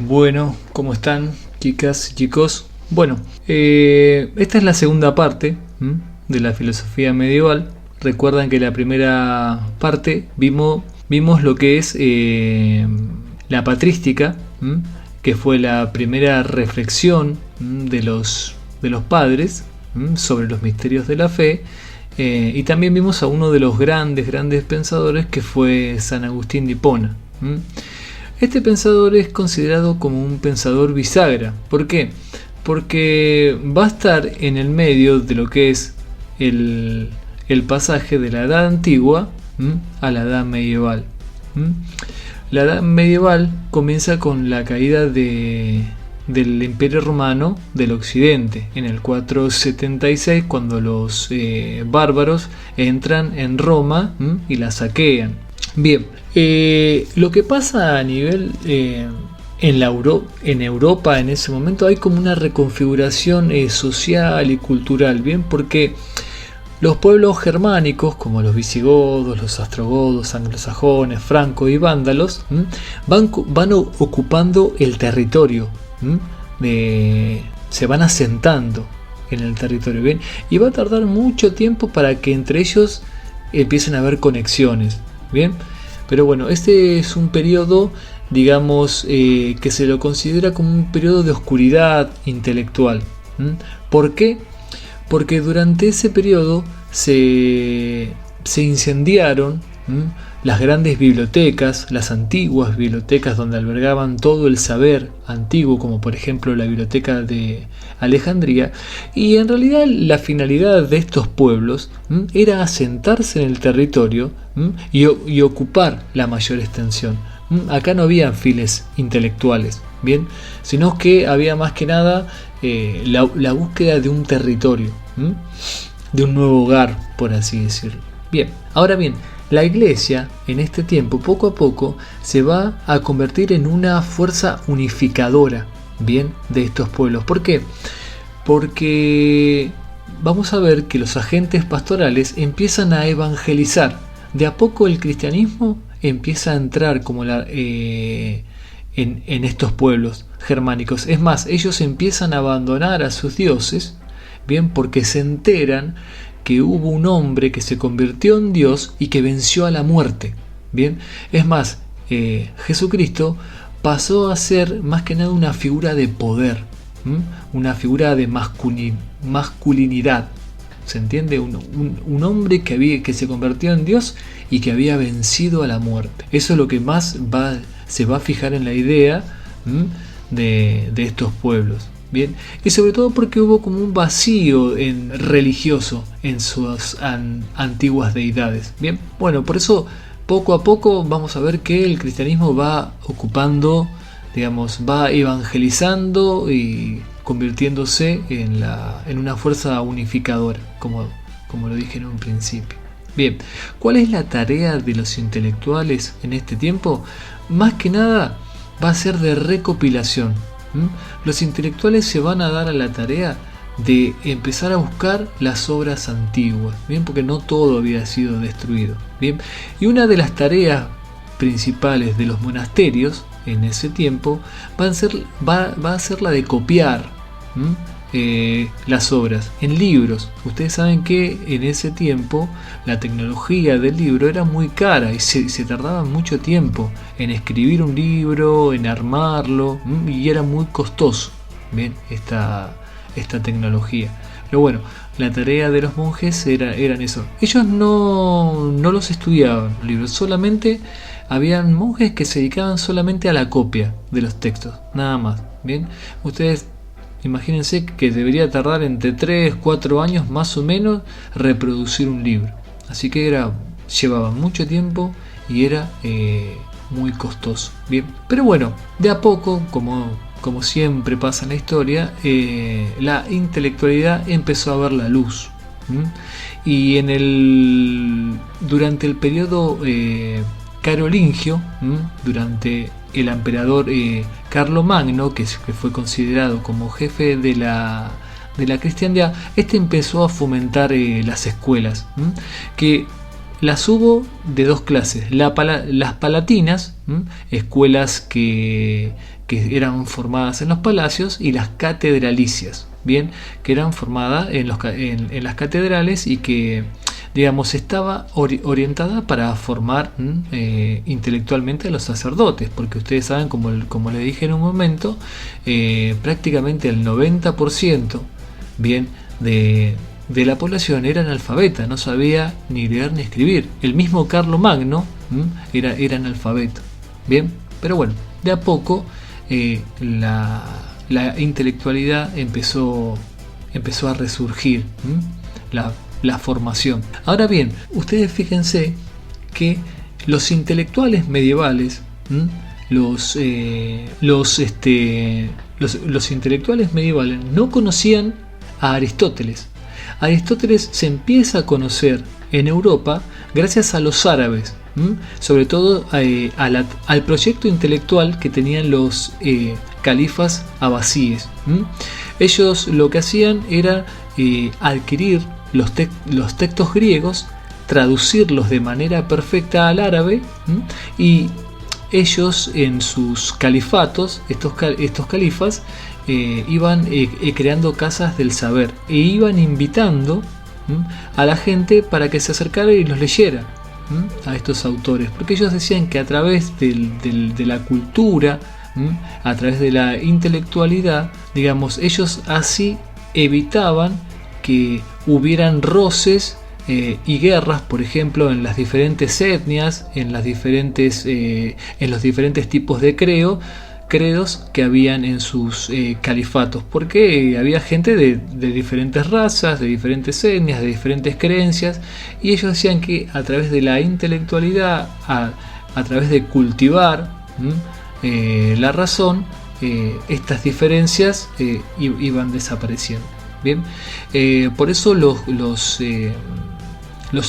Bueno, ¿cómo están, chicas y chicos? Bueno, esta es la segunda parte de la filosofía medieval. Recuerdan que la primera parte vimos lo que es la patrística, que fue la primera reflexión de los padres sobre los misterios de la fe. Y también vimos a uno de los grandes pensadores, que fue San Agustín de Hipona. Este pensador es considerado como un pensador bisagra. ¿Por qué? Porque va a estar en el medio de lo que es el pasaje de la Edad Antigua a la Edad Medieval. La Edad Medieval comienza con la caída del Imperio Romano del Occidente, en el 476, cuando los bárbaros entran en Roma y la saquean. Bien, lo que pasa a nivel en Europa en ese momento, hay como una reconfiguración social y cultural, bien, porque los pueblos germánicos, como los visigodos, los ostrogodos, anglosajones, francos y vándalos, van ocupando el territorio, se van asentando en el territorio, bien, y va a tardar mucho tiempo para que entre ellos empiecen a haber conexiones. Bien, pero bueno, este es un periodo, digamos, que se lo considera como un periodo de oscuridad intelectual. ¿Por qué? Porque durante ese periodo se incendiaron las grandes bibliotecas, las antiguas bibliotecas donde albergaban todo el saber antiguo, como por ejemplo la biblioteca de Alejandría, y en realidad la finalidad de estos pueblos era asentarse en el territorio y ocupar la mayor extensión. Acá no había fines intelectuales, bien, sino que había más que nada la búsqueda de un territorio, de un nuevo hogar, por así decirlo. Bien, ahora bien, la Iglesia en este tiempo poco a poco se va a convertir en una fuerza unificadora, bien, de estos pueblos. ¿Por qué? Porque vamos a ver que los agentes pastorales empiezan a evangelizar. De a poco el cristianismo empieza a entrar como en estos pueblos germánicos. Es más, ellos empiezan a abandonar a sus dioses, bien, porque se enteran que hubo un hombre que se convirtió en Dios y que venció a la muerte. Bien, es más, Jesucristo pasó a ser más que nada una figura de poder, una figura de masculinidad. ¿Se entiende? Un hombre que se convirtió en Dios y que había vencido a la muerte. Eso es lo que más se va a fijar en la idea de estos pueblos. Bien, y sobre todo porque hubo como un vacío religioso en sus antiguas deidades. Bien, bueno, por eso poco a poco vamos a ver que el cristianismo va ocupando, digamos, va evangelizando y convirtiéndose en una fuerza unificadora, como lo dije en un principio. Bien, ¿cuál es la tarea de los intelectuales en este tiempo? Más que nada va a ser de recopilación. Los intelectuales se van a dar a la tarea de empezar a buscar las obras antiguas, bien, porque no todo había sido destruido, bien, y una de las tareas principales de los monasterios en ese tiempo va a ser la de copiar las obras en libros. Ustedes saben que en ese tiempo la tecnología del libro era muy cara y se tardaba mucho tiempo en escribir un libro, en armarlo, y era muy costoso, bien, esta tecnología. Pero bueno, la tarea de los monjes eran eso. Ellos no los estudiaban los libros, solamente habían monjes que se dedicaban solamente a la copia de los textos, nada más. Bien, ustedes imagínense que debería tardar entre 3-4 años más o menos reproducir un libro. Así que llevaba mucho tiempo y era muy costoso. Bien, pero bueno, de a poco, como siempre pasa en la historia, la intelectualidad empezó a ver la luz. Y durante el periodo carolingio, durante el emperador Carlomagno, que fue considerado como jefe de la cristiandad, empezó a fomentar las escuelas, que las hubo de dos clases: las palatinas, escuelas que eran formadas en los palacios, y las catedralicias, bien, que eran formadas en las catedrales y que, digamos, estaba orientada para formar intelectualmente a los sacerdotes, porque ustedes saben, como les dije en un momento, prácticamente el 90%, bien, de la población era analfabeta, no sabía ni leer ni escribir. El mismo Carlomagno era analfabeto, bien, pero bueno, de a poco la intelectualidad empezó a resurgir, la formación. Ahora bien, ustedes fíjense que los intelectuales medievales, los intelectuales medievales no conocían a Aristóteles. Aristóteles se empieza a conocer en Europa gracias a los árabes, sobre todo al proyecto intelectual que tenían los califas abasíes. Ellos lo que hacían era adquirir los textos griegos, traducirlos de manera perfecta al árabe, y ellos en sus califatos, estos califas, iban creando casas del saber e iban invitando a la gente para que se acercara y los leyera a estos autores, porque ellos decían que a través de la cultura, a través de la intelectualidad, digamos, ellos así evitaban que hubieran roces y guerras, por ejemplo, en las diferentes etnias, en los diferentes tipos de credos que habían en sus califatos, porque había gente de diferentes razas, de diferentes etnias, de diferentes creencias, y ellos decían que a través de la intelectualidad, a través de cultivar la razón, estas diferencias iban desapareciendo. Bien, por eso los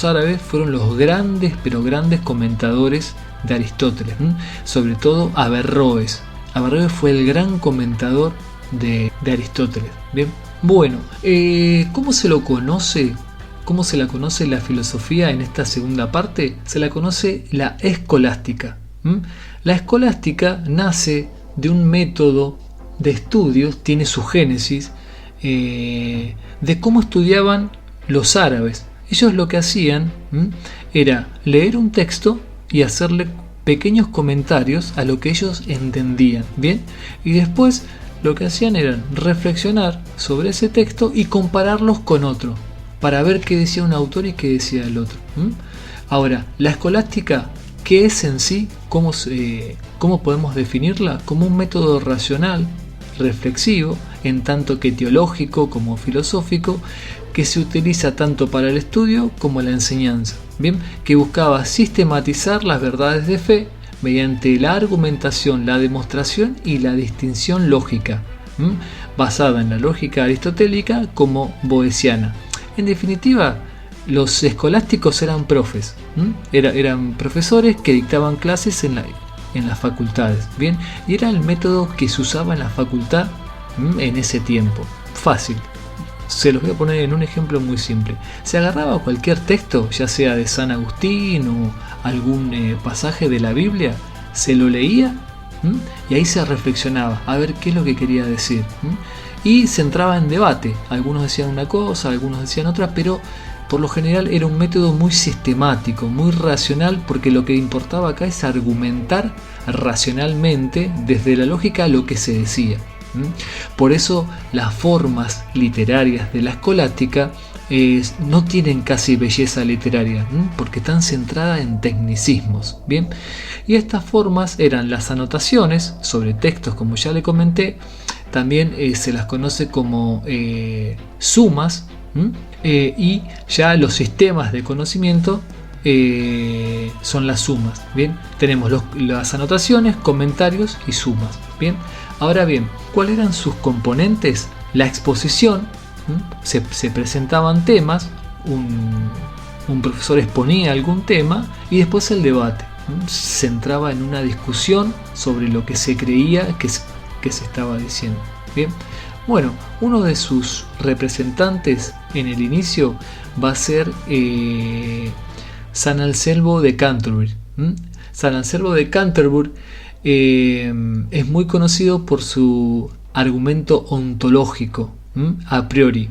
árabes fueron los grandes comentadores de Aristóteles, sobre todo Averroes. Averroes fue el gran comentador de Aristóteles. Bien, bueno, ¿cómo se lo conoce? ¿Cómo se la conoce la filosofía en esta segunda parte? Se la conoce la escolástica. La escolástica nace de un método de estudios, tiene su génesis, de cómo estudiaban los árabes. Ellos lo que hacían era leer un texto y hacerle pequeños comentarios a lo que ellos entendían, ¿bien? Y después lo que hacían era reflexionar sobre ese texto y compararlos con otro, para ver qué decía un autor y qué decía el otro. Ahora, la escolástica, ¿qué es en sí? ¿Cómo podemos definirla? Como un método racional, reflexivo, en tanto que teológico como filosófico, que se utiliza tanto para el estudio como la enseñanza, bien, que buscaba sistematizar las verdades de fe mediante la argumentación, la demostración y la distinción lógica, basada en la lógica aristotélica como boeciana. En definitiva, los escolásticos eran profes, eran profesores que dictaban clases en las facultades, bien, y era el método que se usaba en la facultad en ese tiempo. Fácil. Se los voy a poner en un ejemplo muy simple. Se agarraba cualquier texto, ya sea de San Agustín o algún pasaje de la Biblia, se lo leía y ahí se reflexionaba a ver qué es lo que quería decir, y se entraba en debate. Algunos decían una cosa, algunos decían otra, pero por lo general era un método muy sistemático, muy racional, porque lo que importaba acá es argumentar racionalmente desde la lógica lo que se decía. Por eso las formas literarias de la escolástica no tienen casi belleza literaria, porque están centradas en tecnicismos, ¿bien? Y estas formas eran las anotaciones sobre textos, como ya le comenté. También se las conoce como sumas, y ya los sistemas de conocimiento son las sumas, ¿bien? Tenemos las anotaciones, comentarios y sumas, ¿bien? Ahora bien, ¿cuáles eran sus componentes? La exposición, se presentaban temas, un profesor exponía algún tema, y después el debate, se entraba en una discusión sobre lo que se creía que se estaba diciendo, ¿bien? Bueno, uno de sus representantes en el inicio va a ser San Anselmo de Canterbury. San Anselmo de Canterbury es muy conocido por su argumento ontológico, a priori.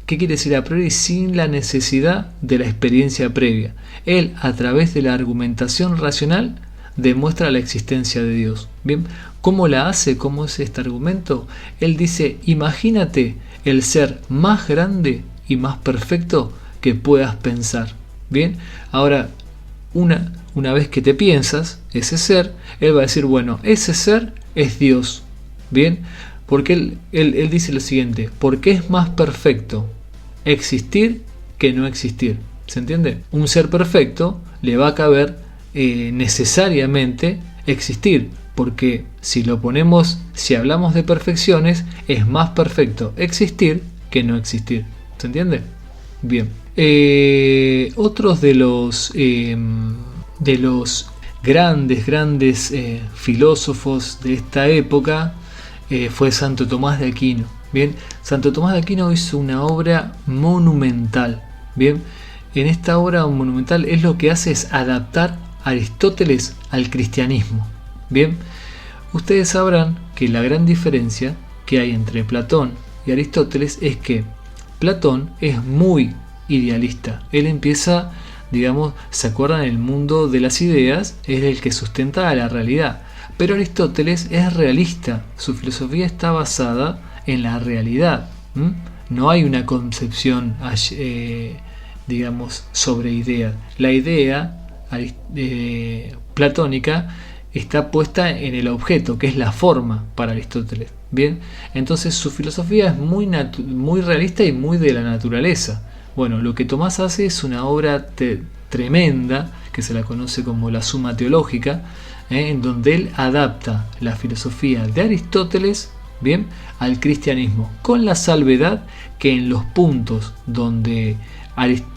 ¿Qué quiere decir a priori? Sin la necesidad de la experiencia previa. Él, a través de la argumentación racional, demuestra la existencia de Dios. Bien, ¿cómo la hace? ¿Cómo es este argumento? Él dice, imagínate el ser más grande y más perfecto que puedas pensar. Bien, ahora, una vez que te piensas ese ser, él va a decir, bueno, ese ser es Dios. Bien, porque él dice lo siguiente, porque es más perfecto existir que no existir. ¿Se entiende? Un ser perfecto le va a caber necesariamente existir, porque si hablamos de perfecciones, es más perfecto existir que no existir. ¿Se entiende? Bien. Otros de los grandes filósofos de esta época fue Santo Tomás de Aquino. Bien, Santo Tomás de Aquino hizo una obra monumental. Bien, en esta obra monumental es lo que hace es adaptar a Aristóteles al cristianismo. Bien, ustedes sabrán que la gran diferencia que hay entre Platón y Aristóteles es que Platón es muy idealista. Él empieza, digamos, ¿se acuerdan? El mundo de las ideas es el que sustenta a la realidad. Pero Aristóteles es realista. Su filosofía está basada en la realidad. No hay una concepción, digamos, sobre ideas. La idea platónica está puesta en el objeto, que es la forma para Aristóteles. Bien, entonces su filosofía es muy realista y muy de la naturaleza. Bueno, lo que Tomás hace es una obra tremenda, que se la conoce como la Suma Teológica, en donde él adapta la filosofía de Aristóteles, bien, al cristianismo, con la salvedad que en los puntos donde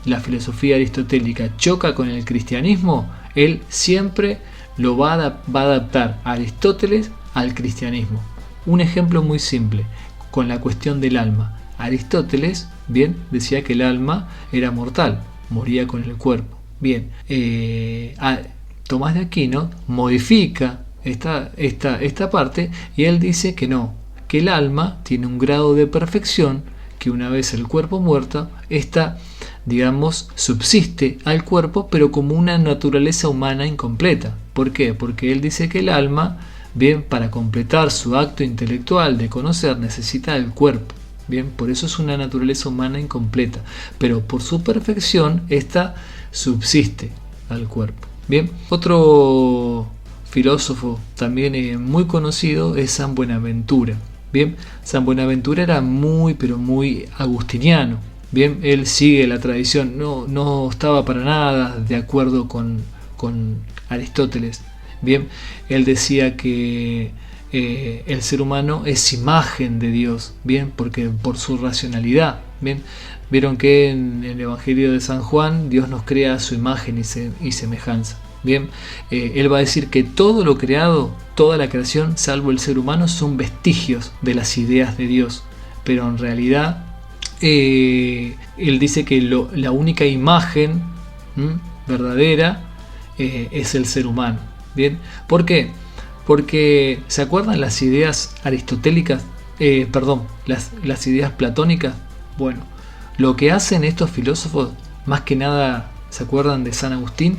la filosofía aristotélica choca con el cristianismo, él siempre lo va a adaptar a Aristóteles al cristianismo. Un ejemplo muy simple, con la cuestión del alma. Aristóteles, bien, decía que el alma era mortal, moría con el cuerpo. Bien, Tomás de Aquino modifica esta parte y él dice que no, que el alma tiene un grado de perfección que una vez el cuerpo muerto, esta, digamos, subsiste al cuerpo, pero como una naturaleza humana incompleta. ¿Por qué? Porque él dice que el alma, bien, para completar su acto intelectual de conocer, necesita el cuerpo. Bien, por eso es una naturaleza humana incompleta, pero por su perfección, esta subsiste al cuerpo. Bien, otro filósofo también muy conocido es San Buenaventura. Bien, San Buenaventura era pero muy agustiniano. Bien, él sigue la tradición, no estaba para nada de acuerdo con Aristóteles. Bien, él decía que el ser humano es imagen de Dios, bien, porque por su racionalidad. Bien, vieron que en el Evangelio de San Juan Dios nos crea a su imagen y semejanza. Bien, él va a decir que todo lo creado, toda la creación, salvo el ser humano, son vestigios de las ideas de Dios. Pero en realidad, él dice que la única imagen verdadera es el ser humano. Bien, ¿por qué? Porque, ¿se acuerdan las ideas aristotélicas? Las ideas platónicas. Bueno, lo que hacen estos filósofos, más que nada, ¿se acuerdan de San Agustín?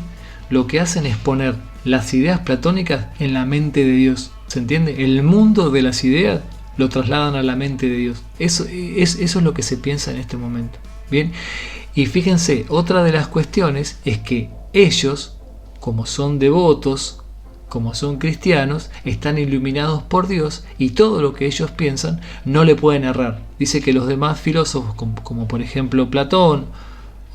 Lo que hacen es poner las ideas platónicas en la mente de Dios. ¿Se entiende? El mundo de las ideas lo trasladan a la mente de Dios. Eso es lo que se piensa en este momento. Bien, y fíjense, otra de las cuestiones es que ellos, como son devotos, como son cristianos, están iluminados por Dios y todo lo que ellos piensan no le pueden errar. Dice que los demás filósofos, como por ejemplo Platón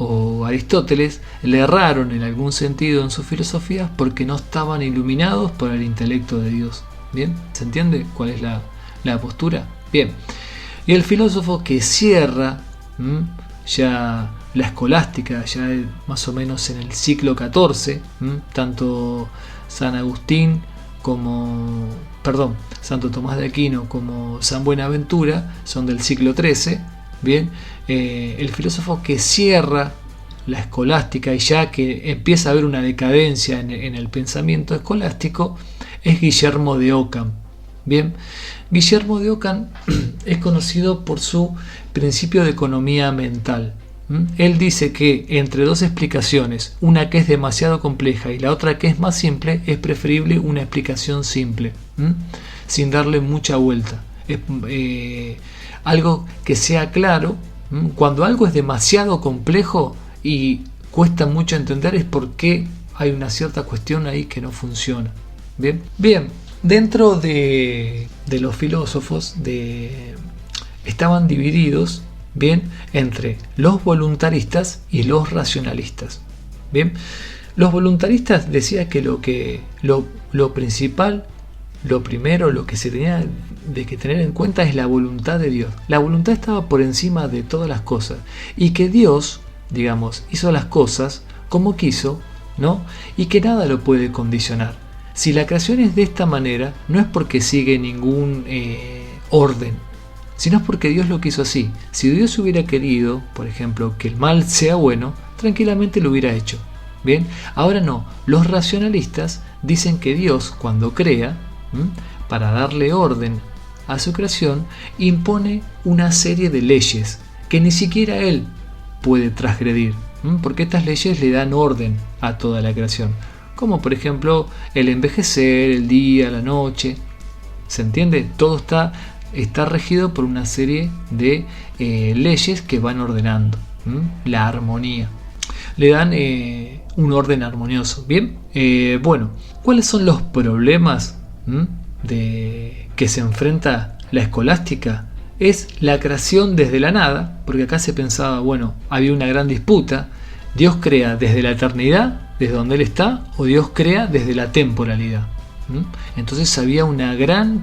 o Aristóteles, le erraron en algún sentido en sus filosofías porque no estaban iluminados por el intelecto de Dios. ¿Bien? ¿Se entiende cuál es la postura? Bien. Y el filósofo que cierra ya la escolástica, ya más o menos en el siglo XIV, tanto Santo Tomás de Aquino como San Buenaventura son del siglo XIII. Bien, el filósofo que cierra la escolástica, y ya que empieza a haber una decadencia en el pensamiento escolástico, es Guillermo de Ockham. Bien, Guillermo de Ockham es conocido por su principio de economía mental. Él dice que entre dos explicaciones, una que es demasiado compleja y la otra que es más simple, es preferible una explicación simple, sin darle mucha vuelta. Algo que sea claro. Cuando algo es demasiado complejo y cuesta mucho entender, es porque hay una cierta cuestión ahí que no funciona. Bien, dentro de los filósofos estaban divididos, bien, entre los voluntaristas y los racionalistas. Bien, los voluntaristas decían que lo principal, lo primero, lo que se tenía de que tener en cuenta es la voluntad de Dios. La voluntad estaba por encima de todas las cosas, y que Dios, digamos, hizo las cosas como quiso, ¿no? Y que nada lo puede condicionar. Si la creación es de esta manera, no es porque sigue ningún orden, sino es porque Dios lo quiso así. Si Dios hubiera querido, por ejemplo, que el mal sea bueno, tranquilamente lo hubiera hecho. Bien, ahora no. Los racionalistas dicen que Dios, cuando crea, para darle orden a su creación, impone una serie de leyes que ni siquiera Él puede transgredir, porque estas leyes le dan orden a toda la creación, como por ejemplo el envejecer, el día, la noche. ¿Se entiende? Todo está regido por una serie de leyes que van ordenando la armonía. Le dan un orden armonioso. Bien, bueno, ¿cuáles son los problemas que se enfrenta la escolástica? Es la creación desde la nada, porque acá se pensaba, bueno, había una gran disputa. ¿Dios crea desde la eternidad, desde donde Él está, o Dios crea desde la temporalidad? Entonces había una gran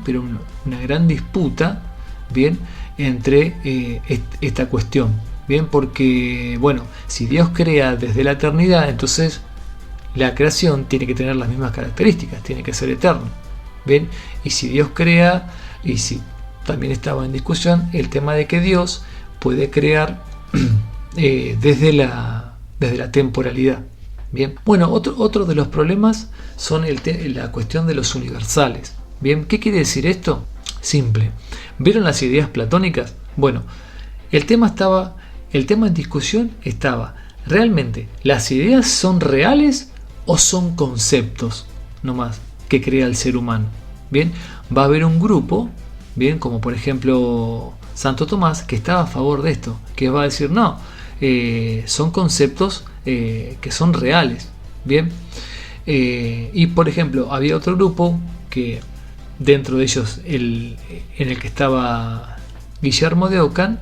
disputa, bien, entre esta cuestión, bien, porque, bueno, si Dios crea desde la eternidad, entonces la creación tiene que tener las mismas características, tiene que ser eterna, bien, y si Dios crea, y si también estaba en discusión el tema de que Dios puede crear desde la temporalidad. Bien, bueno, otro de los problemas son la cuestión de los universales. Bien, ¿qué quiere decir esto? Simple. ¿Vieron las ideas platónicas? Bueno, el tema en discusión estaba, ¿realmente las ideas son reales o son conceptos nomás que crea el ser humano? Bien, va a haber un grupo, bien, como por ejemplo Santo Tomás, que estaba a favor de esto, que va a decir, no, son conceptos que son reales. Bien, y por ejemplo había otro grupo que dentro de ellos en el que estaba Guillermo de Ockham,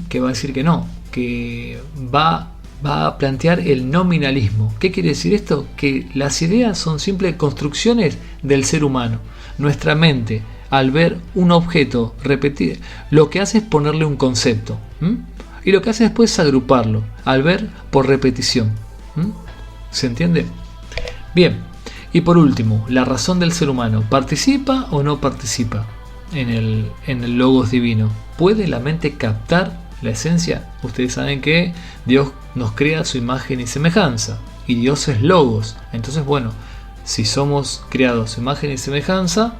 que va a decir que no, que va a plantear el nominalismo. ¿Qué quiere decir esto? Que las ideas son simples construcciones del ser humano. Nuestra mente, al ver un objeto repetir, lo que hace es ponerle un concepto, y lo que hace después es agruparlo, al ver por repetición. ¿Se entiende? Bien, y por último, la razón del ser humano, ¿participa o no participa en el logos divino? ¿Puede la mente captar la esencia? Ustedes saben que Dios nos crea a su imagen y semejanza, y Dios es logos. Entonces, bueno, si somos creados a su imagen y semejanza,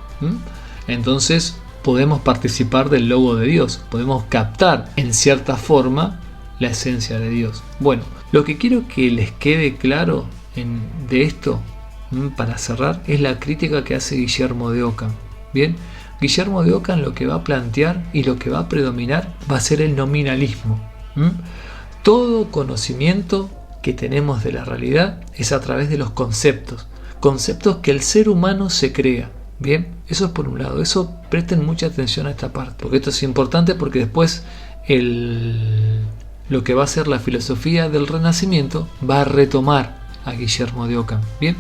entonces podemos participar del logo de Dios, podemos captar en cierta forma la esencia de Dios. Bueno, lo que quiero que les quede claro de esto, para cerrar, es la crítica que hace Guillermo de Ockham. Bien, Guillermo de Ockham lo que va a plantear y lo que va a predominar va a ser el nominalismo. Todo conocimiento que tenemos de la realidad es a través de los conceptos que el ser humano se crea. Bien, eso es por un lado. Eso, presten mucha atención a esta parte, porque esto es importante, porque después lo que va a ser la filosofía del Renacimiento va a retomar a Guillermo de Ockham. Bien,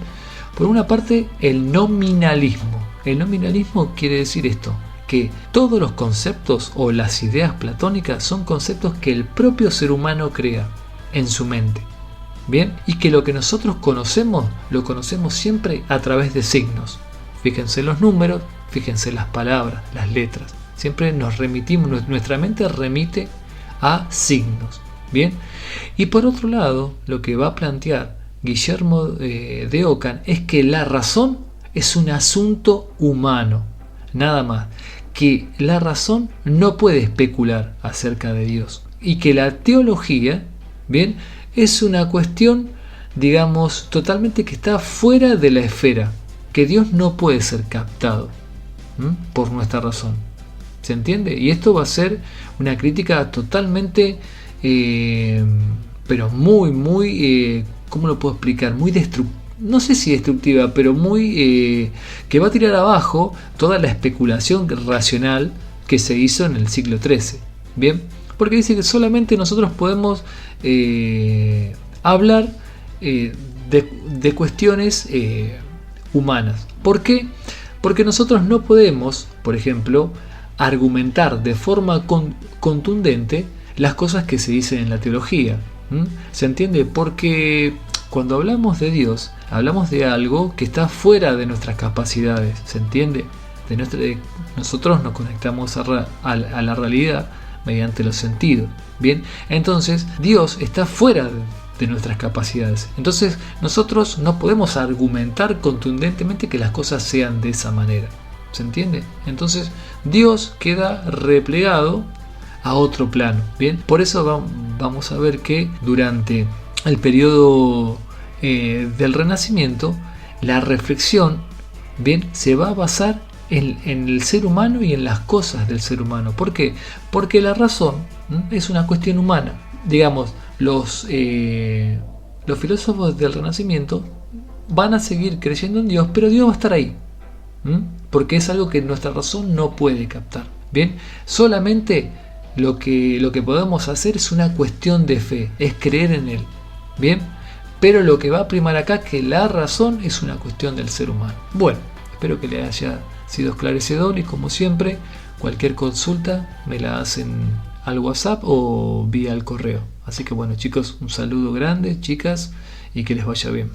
por una parte, el nominalismo. El nominalismo quiere decir esto, que todos los conceptos o las ideas platónicas son conceptos que el propio ser humano crea en su mente. Bien, y que lo que nosotros conocemos, lo conocemos siempre a través de signos. Fíjense los números, fíjense las palabras, las letras. Siempre nos remitimos, nuestra mente remite a signos. Bien, y por otro lado, lo que va a plantear Guillermo de Ockham es que la razón es un asunto humano, nada más, que la razón no puede especular acerca de Dios y que la teología, bien, es una cuestión, digamos, totalmente que está fuera de la esfera, que Dios no puede ser captado por nuestra razón. ¿Se entiende? Y esto va a ser una crítica totalmente, pero muy, ¿cómo lo puedo explicar? Muy destructiva. No sé si destructiva, pero muy que va a tirar abajo toda la especulación racional que se hizo en el siglo XIII. Bien, porque dice que solamente nosotros podemos hablar de cuestiones humanas. ¿Por qué? Porque nosotros no podemos, por ejemplo, argumentar de forma contundente las cosas que se dicen en la teología. ¿Se entiende? Porque cuando hablamos de Dios, hablamos de algo que está fuera de nuestras capacidades. ¿Se entiende? Nosotros nos conectamos a la realidad mediante los sentidos. Bien, entonces Dios está fuera de nuestras capacidades. Entonces nosotros no podemos argumentar contundentemente que las cosas sean de esa manera. ¿Se entiende? Entonces Dios queda replegado a otro plano. Bien, por eso vamos a ver que durante el periodo del Renacimiento la reflexión, bien, se va a basar en el ser humano y en las cosas del ser humano. ¿Por qué? Porque la razón es una cuestión humana. Digamos, los filósofos del Renacimiento van a seguir creyendo en Dios, pero Dios va a estar ahí, porque es algo que nuestra razón no puede captar. Bien, solamente lo que podemos hacer es una cuestión de fe, es creer en Él. Bien, pero lo que va a primar acá es que la razón es una cuestión del ser humano. Bueno, espero que le haya sido esclarecedor y como siempre, cualquier consulta me la hacen al WhatsApp o vía el correo. Así que bueno, chicos, un saludo grande, chicas, y que les vaya bien.